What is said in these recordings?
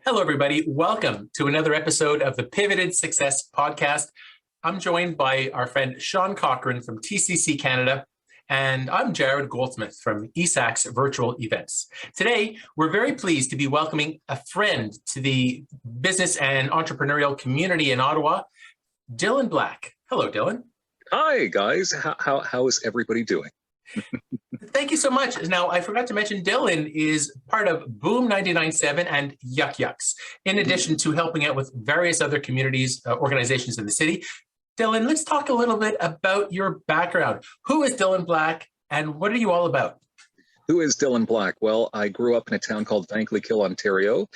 Hello, everybody. Welcome to another episode of the Pivoted Success Podcast. I'm joined by our friend Sean Cochran from TCC Canada, and I'm Jared Goldsmith from eSAX Virtual Events. Today, we're very pleased to be welcoming a friend to the business and entrepreneurial community in Ottawa, Dylan Black. Hello, Dylan. Hi, guys. How is everybody doing? Thank you so much. Now, I forgot to mention Dylan is part of Boom 99.7 and Yuck Yucks, in addition to helping out with various other communities, organizations in the city. Dylan, let's talk a little bit about your background. Who is Dylan Black and what are you all about? Who is Dylan Black? Well, I grew up in a town called Vankleek Hill, Ontario.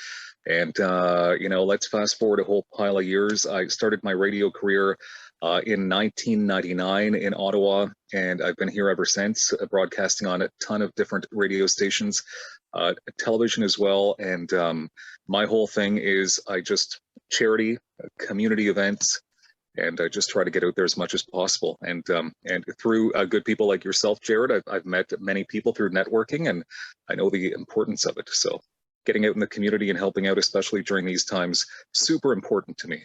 And, let's fast forward a whole pile of years. I started my radio career in 1999 in Ottawa, and I've been here ever since, broadcasting on a ton of different radio stations, television as well. And my whole thing is charity, community events, and I just try to get out there as much as possible. And through good people like yourself, Jared, I've met many people through networking, and I know the importance of it. So getting out in the community and helping out, especially during these times, super important to me.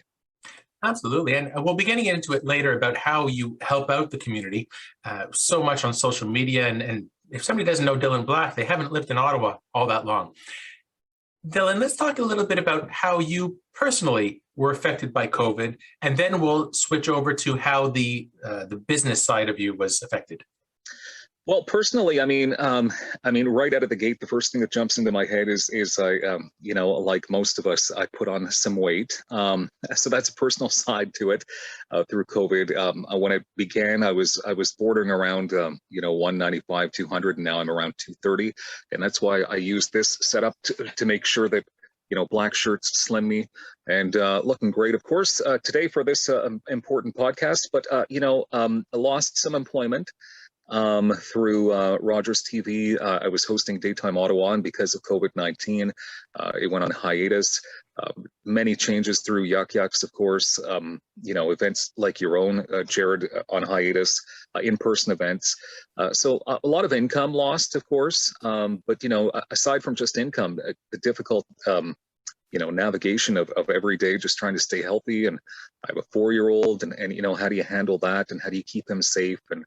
Absolutely. And we'll be getting into it later about how you help out the community so much on social media. And if somebody doesn't know Dylan Black, they haven't lived in Ottawa all that long. Dylan, let's talk a little bit about how you personally were affected by COVID, and then we'll switch over to how the business side of you was affected. Well, personally, I mean, right out of the gate, the first thing that jumps into my head is I, like most of us, I put on some weight. So that's a personal side to it through COVID. When it began, I was bordering around, 195, 200, and now I'm around 230. And that's why I use this setup to make sure that, black shirts slim me and looking great, of course, today for this important podcast. But, I lost some employment. Through Rogers TV. I was hosting Daytime Ottawa, and because of COVID-19, it went on hiatus. Many changes through Yuck Yucks, of course, events like your own, Jared, on hiatus, in-person events. So a lot of income lost, of course, but, aside from just income, the difficult navigation of every day, just trying to stay healthy. And I have a 4-year-old and how do you handle that, and how do you keep him safe? And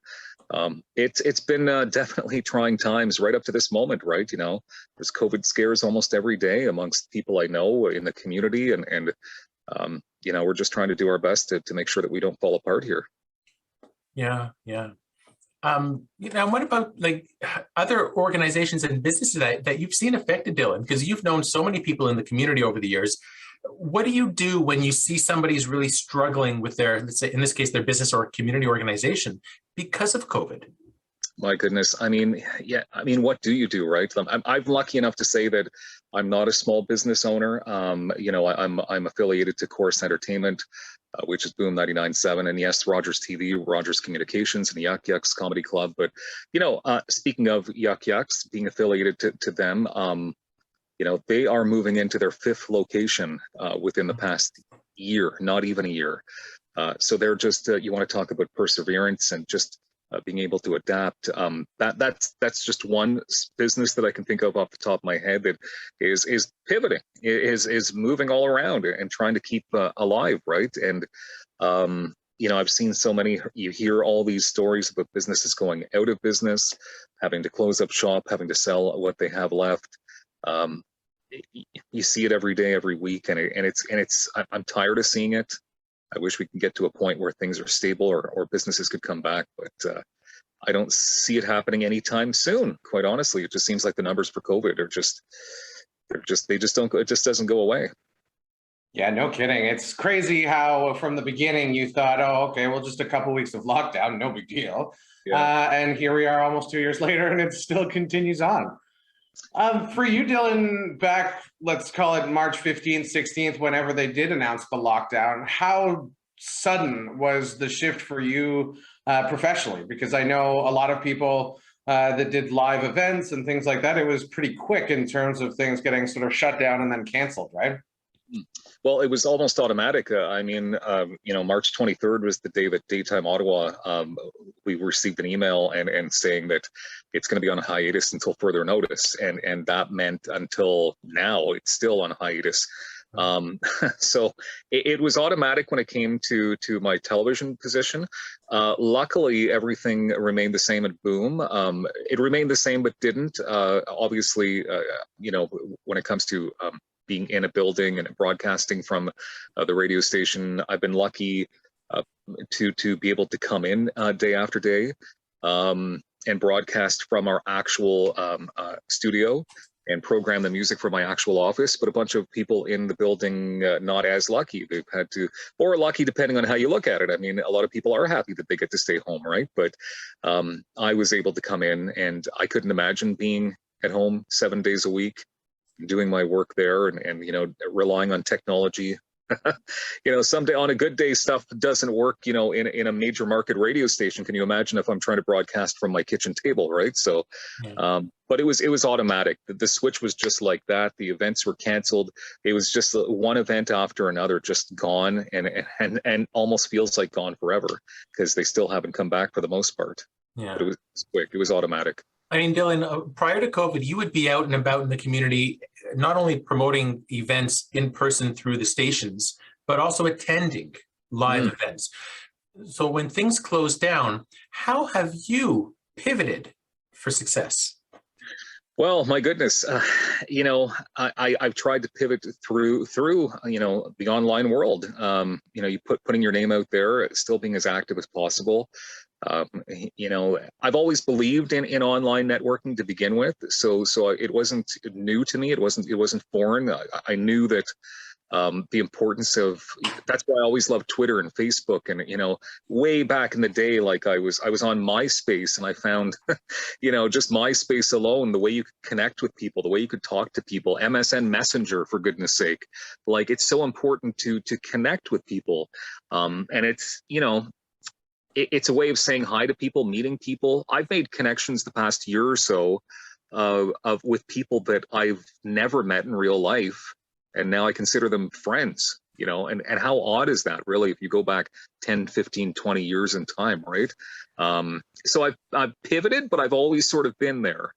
it's been definitely trying times right up to this moment, right? There's COVID scares almost every day amongst people I know in the community, and we're just trying to do our best to make sure that we don't fall apart here. Yeah. What about like other organizations and businesses that you've seen affected, Dylan? Because you've known so many people in the community over the years. What do you do when you see somebody's really struggling with their, let's say, in this case, their business or community organization because of COVID? My goodness. What do you do, right? I'm lucky enough to say that I'm not a small business owner. I'm affiliated to Corus Entertainment, which is Boom 99.7, and yes, Rogers TV, Rogers Communications, and the Yuck Yucks Comedy Club. But, speaking of Yuck Yucks, being affiliated to them, they are moving into their 5th location within the past year, not even a year. So they're just, you want to talk about perseverance and just being able to adapt. That's just one business that I can think of off the top of my head that is pivoting, is moving all around and trying to keep alive, right? And I've seen so many. You hear all these stories about businesses going out of business, having to close up shop, having to sell what they have left. You see it every day, every week, and I'm tired of seeing it. I wish we can get to a point where things are stable or businesses could come back, but I don't see it happening anytime soon. Quite honestly, it just seems like the numbers for COVID are they just don't go. It just doesn't go away. Yeah, no kidding. It's crazy how from the beginning you thought, oh, okay, well, just a couple weeks of lockdown, no big deal. Yeah. And here we are almost 2 years later, and it still continues on. For you, Dylan, back, let's call it March 15th, 16th, whenever they did announce the lockdown, how sudden was the shift for you professionally? Because I know a lot of people that did live events and things like that, it was pretty quick in terms of things getting sort of shut down and then canceled, right? Well, it was almost automatic. March 23rd was the day that Daytime Ottawa, we received an email and saying that it's going to be on hiatus until further notice. And that meant until now, it's still on hiatus. So it was automatic when it came to my television position. Luckily, everything remained the same at Boom. It remained the same, but didn't. Obviously, when it comes to being in a building and broadcasting from the radio station, I've been lucky to be able to come in day after day and broadcast from our actual studio and program the music from my actual office. But a bunch of people in the building not as lucky. They've had to, or lucky depending on how you look at it. I mean, a lot of people are happy that they get to stay home, right? But I was able to come in, and I couldn't imagine being at home 7 days a week, doing my work there and relying on technology. Someday on a good day, stuff doesn't work, in a major market radio station. Can you imagine if I'm trying to broadcast from my kitchen table, right? So, but it was automatic. The switch was just like that. The events were canceled. It was just one event after another, just gone, and almost feels like gone forever, because they still haven't come back for the most part. Yeah. But it was quick. It was automatic. I mean, Dylan, prior to COVID, you would be out and about in the community, not only promoting events in person through the stations, but also attending live events. So when things closed down, how have you pivoted for success? Well, my goodness, I've tried to pivot through the online world. You putting your name out there, still being as active as possible. I've always believed in online networking to begin with, so it wasn't new to me. It wasn't foreign. I knew that the importance of, that's why I always loved Twitter and Facebook. And way back in the day, like I was on MySpace, and I found just MySpace alone, the way you could connect with people, the way you could talk to people, MSN Messenger, for goodness sake. Like, it's so important to connect with people, and it's it's a way of saying hi to people, meeting people. I've made connections the past year or so with people that I've never met in real life, and now I consider them friends, and how odd is that, really, if you go back 10, 15, 20 years in time, right? So I've pivoted, but I've always sort of been there.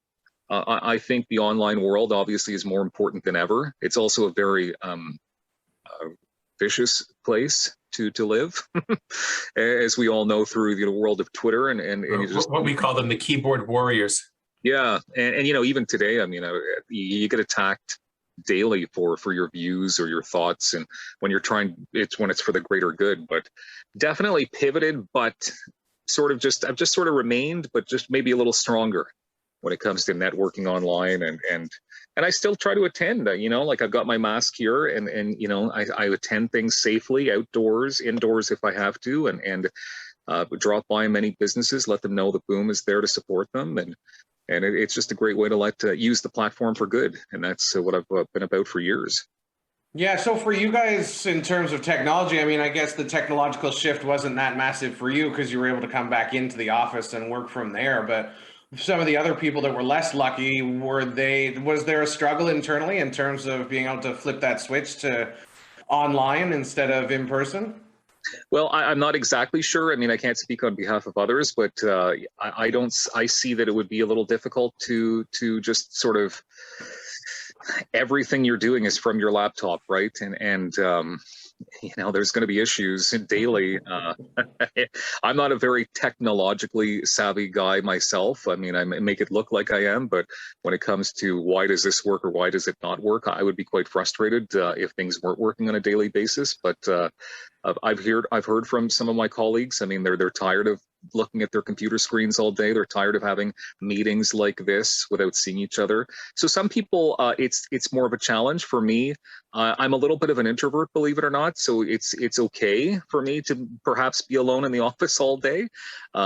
I think the online world obviously is more important than ever. It's also a very vicious place to live, as we all know through the world of Twitter and just what we call them, the keyboard warriors. Yeah, and even today, I mean, you get attacked daily for your views or your thoughts, and when it's for the greater good. But definitely pivoted, but I've just sort of remained, but just maybe a little stronger when it comes to networking online, and I still try to attend, like I've got my mask here, and I attend things safely, outdoors, indoors if I have to, and drop by many businesses, let them know that Boom is there to support them, and it's just a great way to use the platform for good, and that's what I've been about for years. Yeah, so for you guys, in terms of technology, I mean, I guess the technological shift wasn't that massive for you because you were able to come back into the office and work from there, but some of the other people that were less lucky, was there a struggle internally in terms of being able to flip that switch to online instead of in person? Well, I'm not exactly sure. I mean, I can't speak on behalf of others, but I see that it would be a little difficult to just sort of, everything you're doing is from your laptop, right? And there's going to be issues daily. I'm not a very technologically savvy guy myself. I mean, I make it look like I am, but when it comes to why does this work or why does it not work, I would be quite frustrated if things weren't working on a daily basis. But I've heard from some of my colleagues. I mean, they're tired of looking at their computer screens all day. They're tired of having meetings like this without seeing each other. So some people, it's more of a challenge. For me, I'm a little bit of an introvert, believe it or not. So it's okay for me to perhaps be alone in the office all day,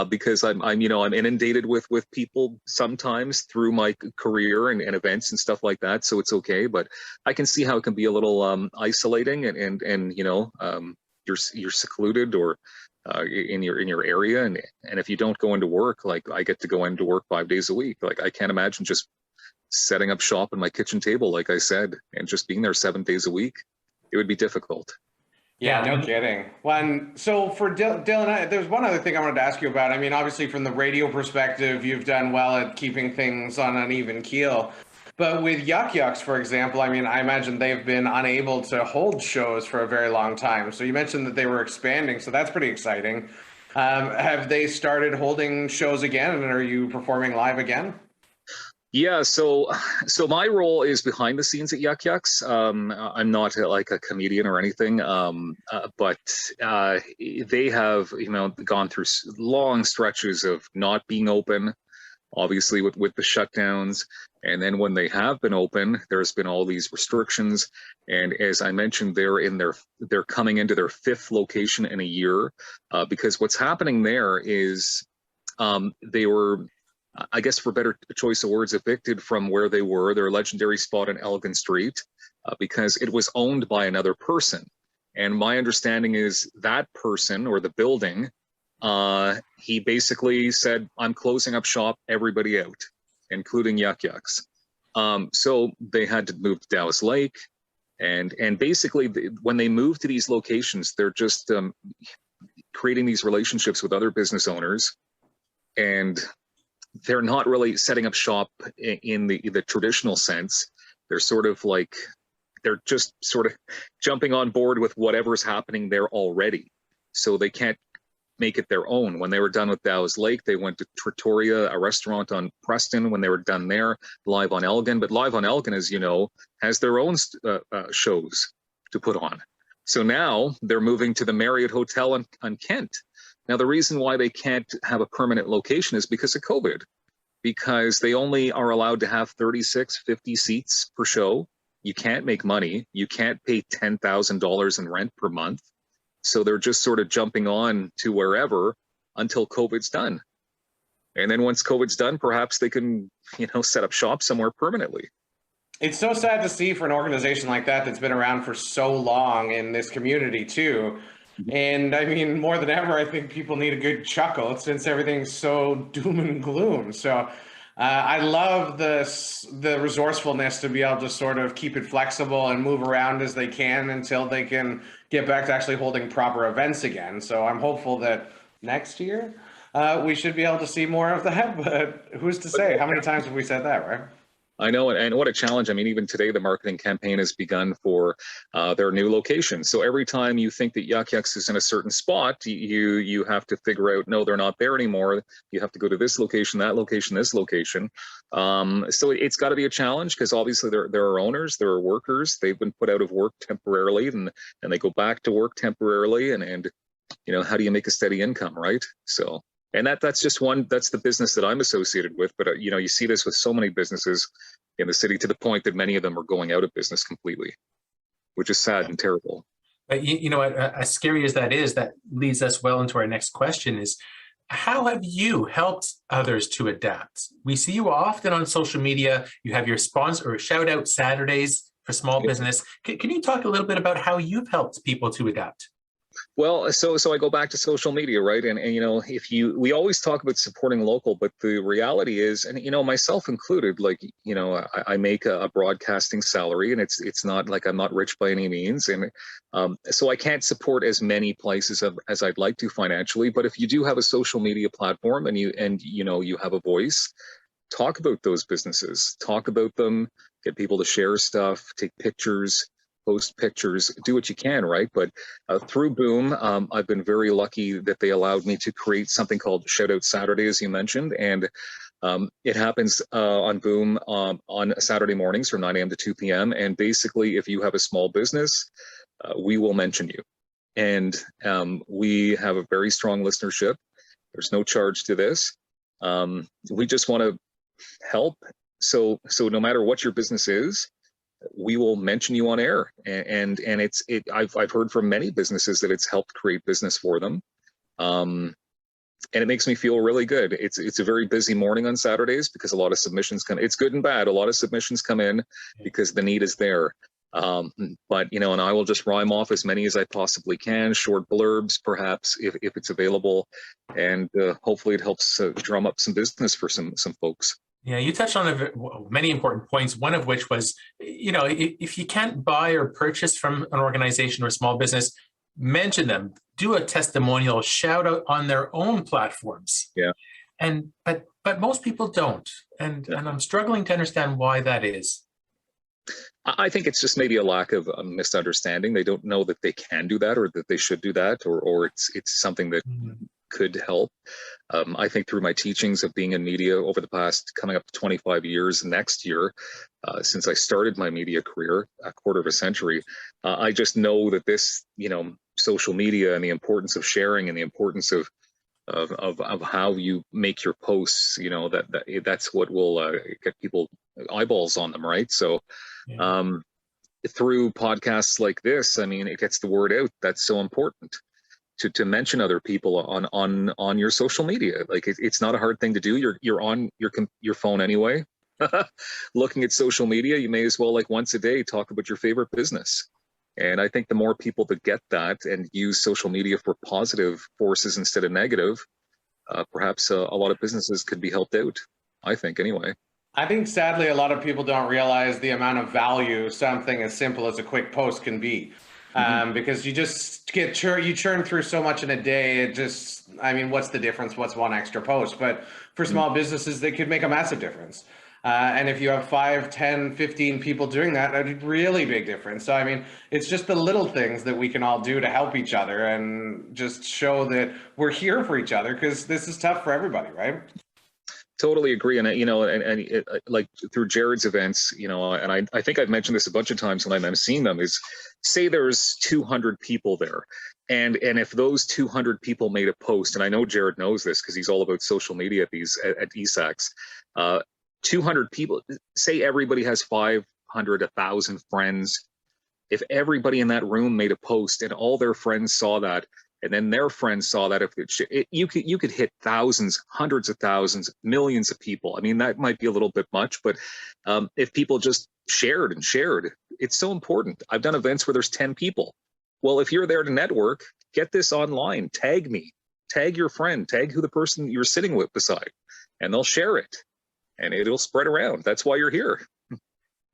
because I'm inundated with people sometimes through my career and events and stuff like that. So it's okay, but I can see how it can be a little isolating and you're secluded or in your area, and if you don't go into work, like I get to go into work 5 days a week, like I can't imagine just setting up shop in my kitchen table, like I said, and just being there 7 days a week. it would be difficult. Yeah, no kidding. So for Dylan, there's one other thing I wanted to ask you about. I mean, obviously from the radio perspective, you've done well at keeping things on an even keel. But with Yuck Yucks, for example, I mean, I imagine they've been unable to hold shows for a very long time. So you mentioned that they were expanding, so that's pretty exciting. Have they started holding shows again, and are you performing live again? Yeah, so my role is behind the scenes at Yuck Yucks. I'm not like a comedian or anything, but they have, gone through long stretches of not being open, obviously with the shutdowns, and then when they have been open, there's been all these restrictions. And as I mentioned, they're coming into their 5th location in a year, because what's happening there is they were, I guess for better choice of words, evicted from where they were, their legendary spot on Elgin Street, because it was owned by another person. And my understanding is that person or the building, he basically said, I'm closing up shop, everybody out, including Yuck Yucks. So they had to move to Dow's Lake. And basically when they move to these locations, they're just creating these relationships with other business owners. And they're not really setting up shop in the traditional sense. They're sort of like, they're just sort of jumping on board with whatever's happening there already. So they can't make it their own. When they were done with Dow's Lake, they went to Trattoria, a restaurant on Preston. When they were done there, Live on Elgin. But Live on Elgin, as you know, has their own shows to put on. So now they're moving to the Marriott Hotel on Kent. Now, the reason why they can't have a permanent location is because of COVID, because they only are allowed to have 36, 50 seats per show. You can't make money. You can't pay $10,000 in rent per month. So they're just sort of jumping on to wherever until COVID's done. And then once COVID's done, perhaps they can, set up shop somewhere permanently. It's so sad to see for an organization like that that's been around for so long in this community too. And I mean, more than ever, I think people need a good chuckle since everything's so doom and gloom. So I love the resourcefulness to be able to sort of keep it flexible and move around as they can until they can get back to actually holding proper events again. So I'm hopeful that next year we should be able to see more of that. But who's to say? How many times have we said that, right? I know, and what a challenge. I mean, even today, the marketing campaign has begun for their new location. So every time you think that Yuck Yucks is in a certain spot, you have to figure out, no, they're not there anymore. You have to go to this location, that location, this location. So it's got to be a challenge because obviously there are owners, there are workers. They've been put out of work temporarily and they go back to work temporarily. And how do you make a steady income, right? So. And that's just that's the business that I'm associated with. But, you see this with so many businesses in the city to the point that many of them are going out of business completely, which is sad and terrible. But, as scary as that is, that leads us well into our next question is, how have you helped others to adapt? We see you often on social media. You have your sponsor or shout out Saturdays for small business. Can you talk a little bit about how you've helped people to adapt? Well, so I go back to social media, right? And we always talk about supporting local, but the reality is, and myself included, like, I make a broadcasting salary, and it's not like I'm not rich by any means, and so I can't support as many places as I'd like to financially. But if you do have a social media platform and you have a voice, talk about those businesses, talk about them, get people to share stuff, take pictures. Post pictures, do what you can, right? But through Boom, I've been very lucky that they allowed me to create something called Shout Out Saturday, as you mentioned, and it happens on Boom on Saturday mornings from 9 a.m. to 2 p.m. And basically, if you have a small business, we will mention you. And we have a very strong listenership. There's no charge to this. We just want to help. So no matter what your business is, we will mention you on air, and I've heard from many businesses that it's helped create business for them, and it makes me feel really good. It's a very busy morning on Saturdays because a lot of submissions come. It's good and bad. A lot of submissions come in because the need is there. But and I will just rhyme off as many as I possibly can, short blurbs perhaps if it's available, and hopefully it helps drum up some business for some folks. Yeah, you touched on many important points, one of which was, if you can't buy or purchase from an organization or a small business, mention them, do a testimonial, shout out on their own platforms. Yeah. But most people don't. And I'm struggling to understand why that is. I think it's just maybe a lack of misunderstanding. They don't know that they can do that, or that they should do that, or it's something that could help. I think through my teachings of being in media over the past coming up to 25 years next year, since I started my media career, a quarter of a century, I just know that this, social media and the importance of sharing and the importance of how you make your posts, that's what will get people eyeballs on them, right? So through podcasts like this, I mean, it gets the word out. That's so important. To mention other people on your social media. Like it's not a hard thing to do. You're on your phone anyway, looking at social media. You may as well, like, once a day, talk about your favorite business. And I think the more people that get that and use social media for positive forces instead of negative, perhaps a lot of businesses could be helped out. I think, anyway. I think sadly a lot of people don't realize the amount of value something as simple as a quick post can be. Because you just you churn through so much in a day. What's the difference? What's one extra post? But for small businesses, they could make a massive difference. And if you have 5, 10, 15 people doing that, a really big difference. So, it's just the little things that we can all do to help each other and just show that we're here for each other, because this is tough for everybody, right? Totally agree. And like through Jared's events, and I think I've mentioned this a bunch of times when I'm seeing them, is say there's 200 people there. And if those 200 people made a post, and I know Jared knows this because he's all about social media at eSAX, 200 people, say everybody has 500, 1,000 friends. If everybody in that room made a post and all their friends saw that, and then their friends saw that, you could hit thousands, hundreds of thousands, millions of people. I mean, that might be a little bit much, but if people just shared, it's so important. I've done events where there's 10 people. Well, if you're there to network, get this online, tag me, tag your friend, tag who the person you're sitting with beside, and they'll share it and it'll spread around. That's why you're here.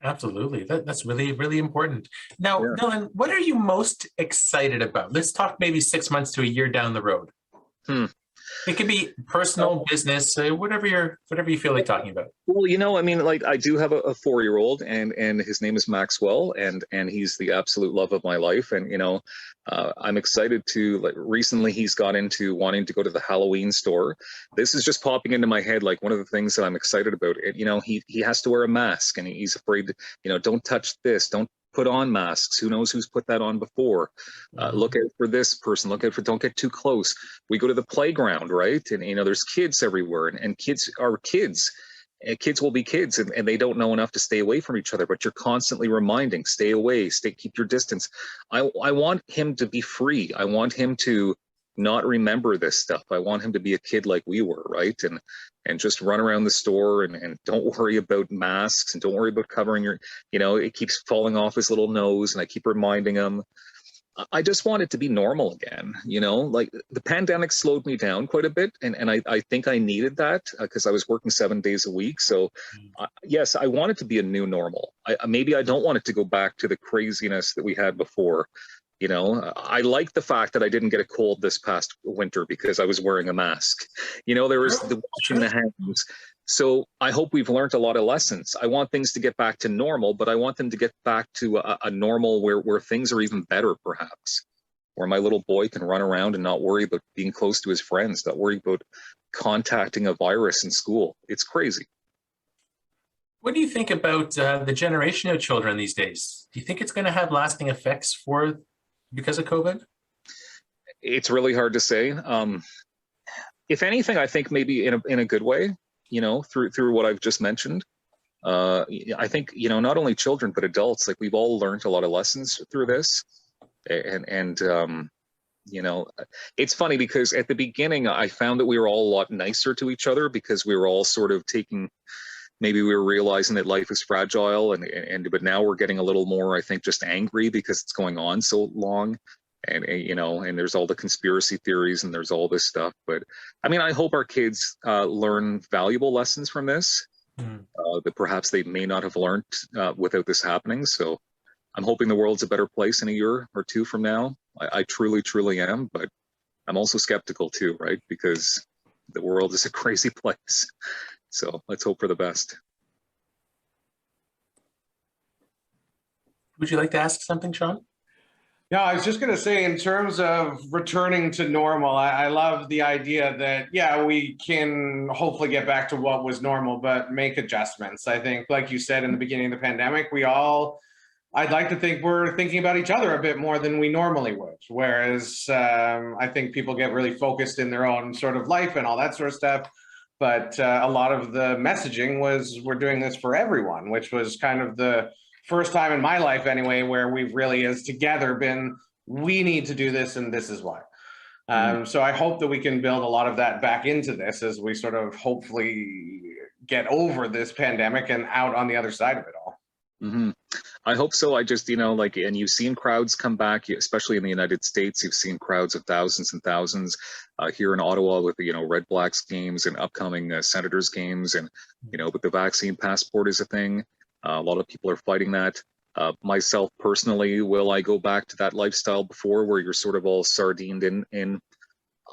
Absolutely. That's really, really important. Now, Dylan, what are you most excited about? Let's talk maybe 6 months to a year down the road. It could be personal, business, whatever you feel like talking about. Well, I do have a 4-year-old, and his name is Maxwell, and he's the absolute love of my life. And, I'm excited to, recently he's got into wanting to go to the Halloween store. This is just popping into my head, like one of the things that I'm excited about. He has to wear a mask, and he's afraid, don't touch this, don't put on masks. Who knows who's put that on before? Look out for this person. Look out for, don't get too close. We go to the playground, right? And, there's kids everywhere, and kids are kids. And kids will be kids, and they don't know enough to stay away from each other, but you're constantly reminding, stay away, keep your distance. I want him to be free. I want him to not remember this stuff. I want him to be a kid like we were, right? And just run around the store and don't worry about masks, and don't worry about covering your, it keeps falling off his little nose, and I keep reminding him. I just want it to be normal again, like the pandemic slowed me down quite a bit. And I think I needed that because I was working 7 days a week. So yes, I want it to be a new normal. Maybe I don't want it to go back to the craziness that we had before. I like the fact that I didn't get a cold this past winter because I was wearing a mask. There was the washing the hands. So I hope we've learned a lot of lessons. I want things to get back to normal, but I want them to get back to a normal where things are even better, perhaps, where my little boy can run around and not worry about being close to his friends, not worry about contacting a virus in school. It's crazy. What do you think about the generation of children these days? Do you think it's going to have lasting effects because of COVID? It's really hard to say. If anything, I think maybe in a good way. Through what I've just mentioned, I think, not only children, but adults, like we've all learned a lot of lessons through this. And it's funny because at the beginning, I found that we were all a lot nicer to each other because we were all sort of maybe we were realizing that life is fragile but now we're getting a little more, I think, just angry because it's going on so long. And there's all the conspiracy theories and there's all this stuff. But I hope our kids learn valuable lessons from this. that perhaps they may not have learned without this happening. So I'm hoping the world's a better place in a year or two from now. I truly, truly am, but I'm also skeptical too, right? Because the world is a crazy place. So let's hope for the best. Would you like to ask something, Sean? No, I was just going to say, in terms of returning to normal, I love the idea that, yeah, we can hopefully get back to what was normal, but make adjustments. I think, like you said, in the beginning of the pandemic, I'd like to think we're thinking about each other a bit more than we normally would. Whereas I think people get really focused in their own sort of life and all that sort of stuff. But a lot of the messaging was, we're doing this for everyone, which was kind of the first time in my life anyway, where we've really as together been, we need to do this and this is why. So I hope that we can build a lot of that back into this as we sort of hopefully get over this pandemic and out on the other side of it all. I hope so. I just, and you've seen crowds come back, especially in the United States. You've seen crowds of thousands and thousands here in Ottawa with the, Red Blacks games and upcoming Senators games. And, but the vaccine passport is a thing. A lot of people are fighting that. Myself personally, will I go back to that lifestyle before where you're sort of all sardined in?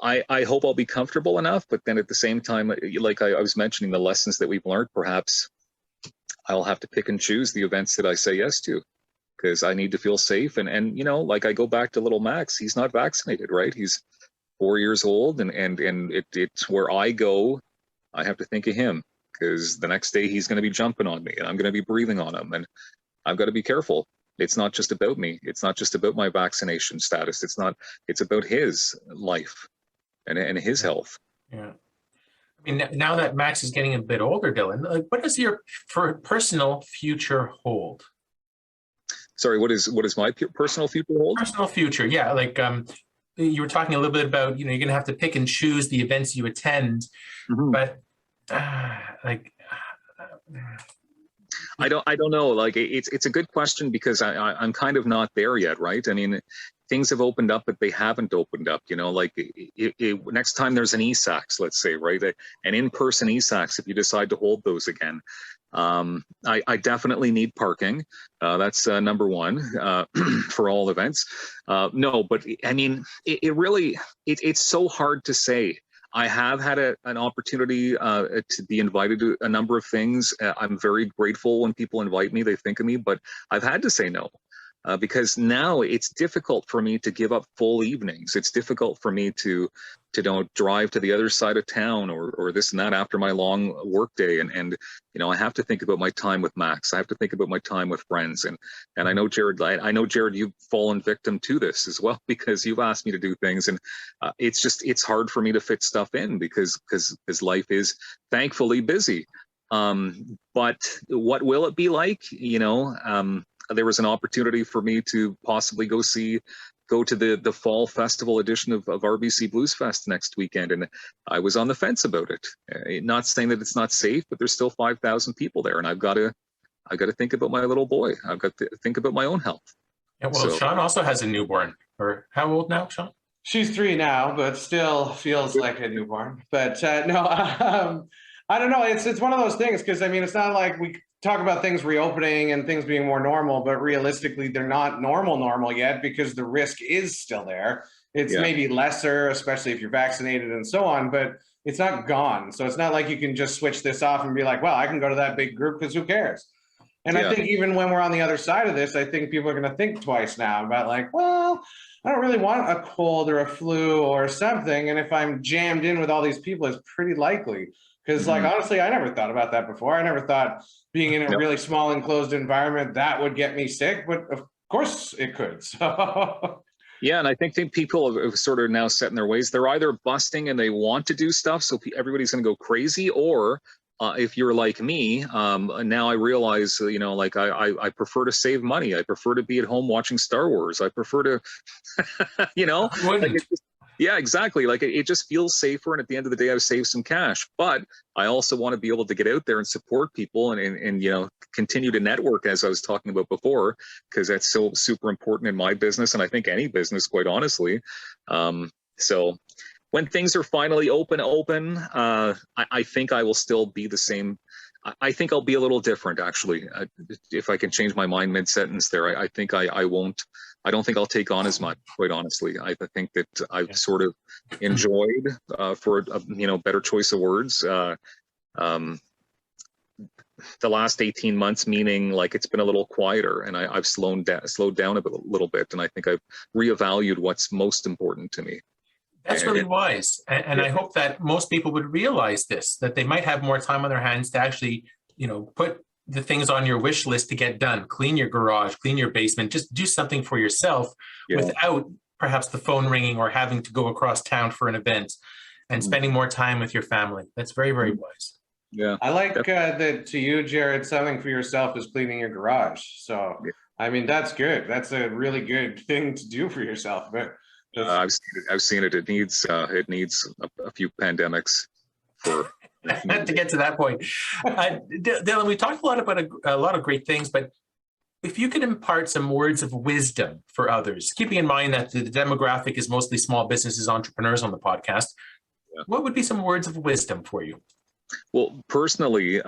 I hope I'll be comfortable enough, but then at the same time, like I was mentioning, the lessons that we've learned, perhaps I'll have to pick and choose the events that I say yes to, because I need to feel safe. And like I go back to little Max, he's not vaccinated, right? He's 4 years old, and it's where I go, I have to think of him, because the next day he's going to be jumping on me and I'm going to be breathing on him, and I've got to be careful. It's not just about me. It's not just about my vaccination status. It's about his life and his health. Yeah. I mean, now that Max is getting a bit older, Dylan, what does your personal future hold? Sorry, what is my personal future hold? Personal future, yeah. Like you were talking a little bit about, you're going to have to pick and choose the events you attend, but I don't know. Like it's a good question, because I'm kind of not there yet, right? I mean, things have opened up, but they haven't opened up. Like next time there's an eSAX, let's say, right, an in-person eSAX, if you decide to hold those again, I definitely need parking. That's number one for all events. No, but I mean, it's so hard to say. I have had an opportunity to be invited to a number of things. I'm very grateful when people invite me, they think of me, but I've had to say no. Because now it's difficult for me to give up full evenings. It's difficult for me to drive to the other side of town or this and that after my long work day. And I have to think about my time with Max. I have to think about my time with friends. And I know, Jared, you've fallen victim to this as well, because you've asked me to do things. And it's hard for me to fit stuff in because life is thankfully busy. But what will it be like? There was an opportunity for me to possibly go to the fall festival edition of RBC Blues Fest next weekend, and I was on the fence about it. Not saying that it's not safe, but there's still 5,000 people there, and I've got to think about my little boy. I've got to think about my own health. Yeah, well, so, Sean also has a newborn. Or how old now, Sean? She's 3 now, but still feels like a newborn. But no, I don't know. It's one of those things, because I mean, it's not like we talk about things reopening and things being more normal, but realistically, they're not normal yet, because the risk is still there. It's maybe lesser, especially if you're vaccinated and so on, but it's not gone. So it's not like you can just switch this off and be like, well, I can go to that big group because who cares? And I think even when we're on the other side of this, I think people are going to think twice now about like, well, I don't really want a cold or a flu or something. And if I'm jammed in with all these people, it's pretty likely. Because like, honestly, I never thought about that before. I never thought being in a really small enclosed environment that would get me sick, but of course it could. So yeah, and I think people have sort of now set in their ways. They're either busting and they want to do stuff, so everybody's going to go crazy, or if you're like me, now I realize, like I prefer to save money. I prefer to be at home watching Star Wars. I prefer to, yeah, exactly. Like it just feels safer. And at the end of the day, I've saved some cash, but I also want to be able to get out there and support people and continue to network, as I was talking about before, because that's so super important in my business. And I think any business, quite honestly. So when things are finally open, I think I will still be the same I think I'll be a little different, actually. If I can change my mind mid-sentence there, I think I won't. I don't think I'll take on as much, quite honestly. I think that I've sort of enjoyed, for a better choice of words, the last 18 months, meaning like it's been a little quieter, and I've slowed down a little bit, and I think I've reevaluated what's most important to me. That's really wise. And I hope that most people would realize this, that they might have more time on their hands to actually, put the things on your wish list to get done. Clean your garage, clean your basement, just do something for yourself without perhaps the phone ringing or having to go across town for an event, and spending more time with your family. That's very, very wise. Yeah. I like that to you, Jared, something for yourself is cleaning your garage. So, I mean, that's good. That's a really good thing to do for yourself. But I've seen it. It needs a few pandemics for to get to that point. Dylan, we talked a lot about a lot of great things, but if you could impart some words of wisdom for others, keeping in mind that the demographic is mostly small businesses, entrepreneurs on the podcast, what would be some words of wisdom for you? Well, personally,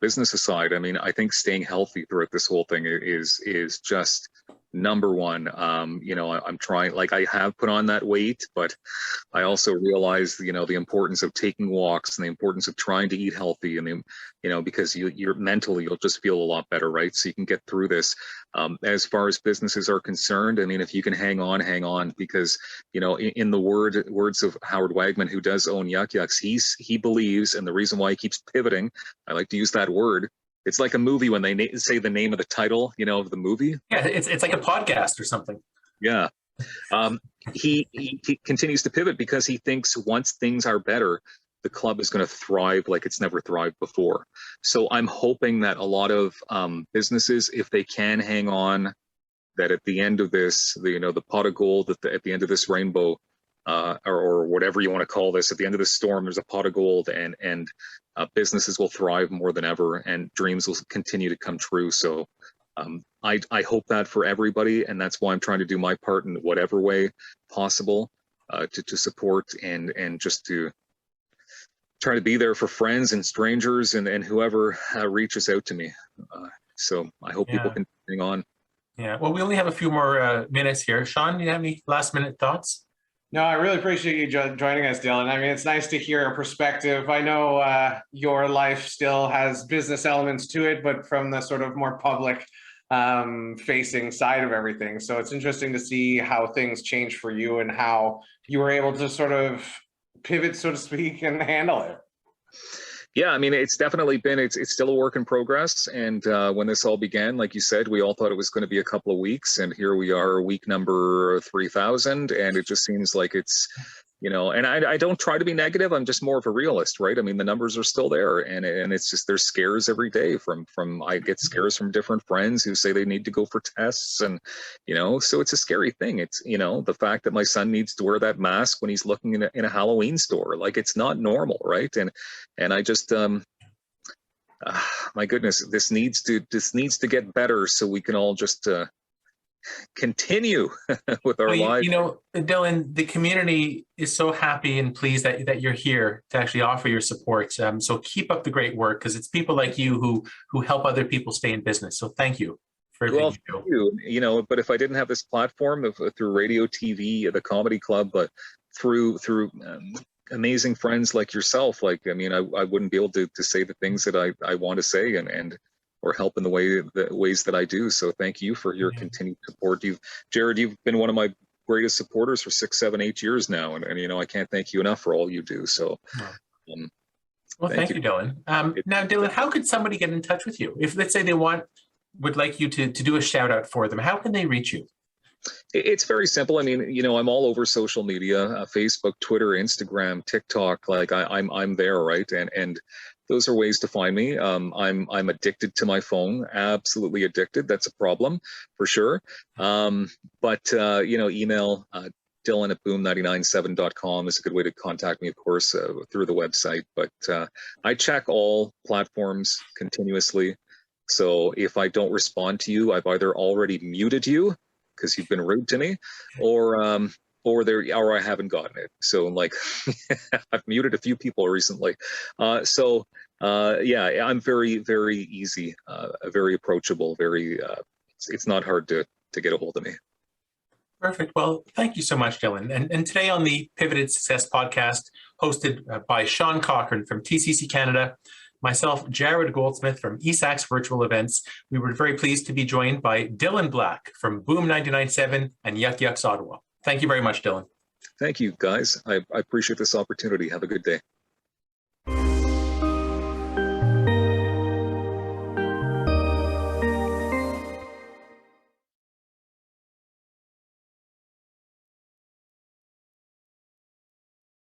business aside, I mean, I think staying healthy throughout this whole thing is just number one. I'm trying, like, I have put on that weight, but I also realize, the importance of taking walks and the importance of trying to eat healthy, and because you're mentally, you'll just feel a lot better, right? So you can get through this. As far as businesses are concerned, I mean, if you can hang on, because, in the words of Howard Wagman, who does own Yuck Yucks, he believes, and the reason why he keeps pivoting, I like to use that word, it's like a movie when they say the name of the title, of the movie. Yeah, it's like a podcast or something. Yeah. He continues to pivot because he thinks once things are better, the club is going to thrive like it's never thrived before. So I'm hoping that a lot of businesses, if they can hang on, that at the end of this, the pot of gold, at the end of this rainbow, or whatever you want to call this, at the end of the storm, there's a pot of gold, and businesses will thrive more than ever, and dreams will continue to come true. So I hope that for everybody, and that's why I'm trying to do my part in whatever way possible to support and just to try to be there for friends and strangers and whoever reaches out to me. So I hope people can hang on. Yeah, well, we only have a few more minutes here. Sean, do you have any last minute thoughts? No, I really appreciate you joining us, Dylan. I mean, it's nice to hear a perspective. I know your life still has business elements to it, but from the sort of more public facing side of everything. So it's interesting to see how things change for you and how you were able to sort of pivot, so to speak, and handle it. Yeah, I mean, it's definitely been, it's still a work in progress. And when this all began, like you said, we all thought it was going to be a couple of weeks. And here we are, week number 3,000. And it just seems like it's, and I don't try to be negative. I'm just more of a realist, right? I mean, the numbers are still there. And it's just, there's scares every day from I get scares from different friends who say they need to go for tests. And, so it's a scary thing. It's, the fact that my son needs to wear that mask when he's looking in a Halloween store, like it's not normal, right? And I just, my goodness, this needs to get better so we can all just continue with our lives. Dylan, the community is so happy and pleased that you're here to actually offer your support. So keep up the great work, because it's people like you who help other people stay in business. So thank you for everything you do. But if I didn't have this platform through radio, TV, the comedy club, but through amazing friends like yourself, I wouldn't be able to say the things that I want to say and or help in the ways that I do. So thank you for your continued support. Jared, you've been one of my greatest supporters for 6, 7, 8 years now. And I can't thank you enough for all you do. So, well, thank you, Dylan. Now, Dylan, how could somebody get in touch with you? If, let's say, they would like you to do a shout out for them, how can they reach you? It's very simple. I mean, I'm all over social media, Facebook, Twitter, Instagram, TikTok, I'm there, right? And those are ways to find me. I'm addicted to my phone, absolutely addicted. That's a problem for sure. But email Dylan@boom997.com is a good way to contact me, of course, through the website. But I check all platforms continuously. So if I don't respond to you, I've either already muted you because you've been rude to me, or I haven't gotten it. So I've muted a few people recently. So Yeah, I'm very, very easy, very approachable, very, it's not hard to get a hold of me. Perfect. Well, thank you so much, Dylan. And today on the Pivoted Success podcast, hosted by Sean Cochran from TCC Canada, myself, Jared Goldsmith from eSAX Virtual Events, we were very pleased to be joined by Dylan Black from Boom 99.7 and Yuck Yucks Ottawa. Thank you very much, Dylan. Thank you, guys. I appreciate this opportunity. Have a good day.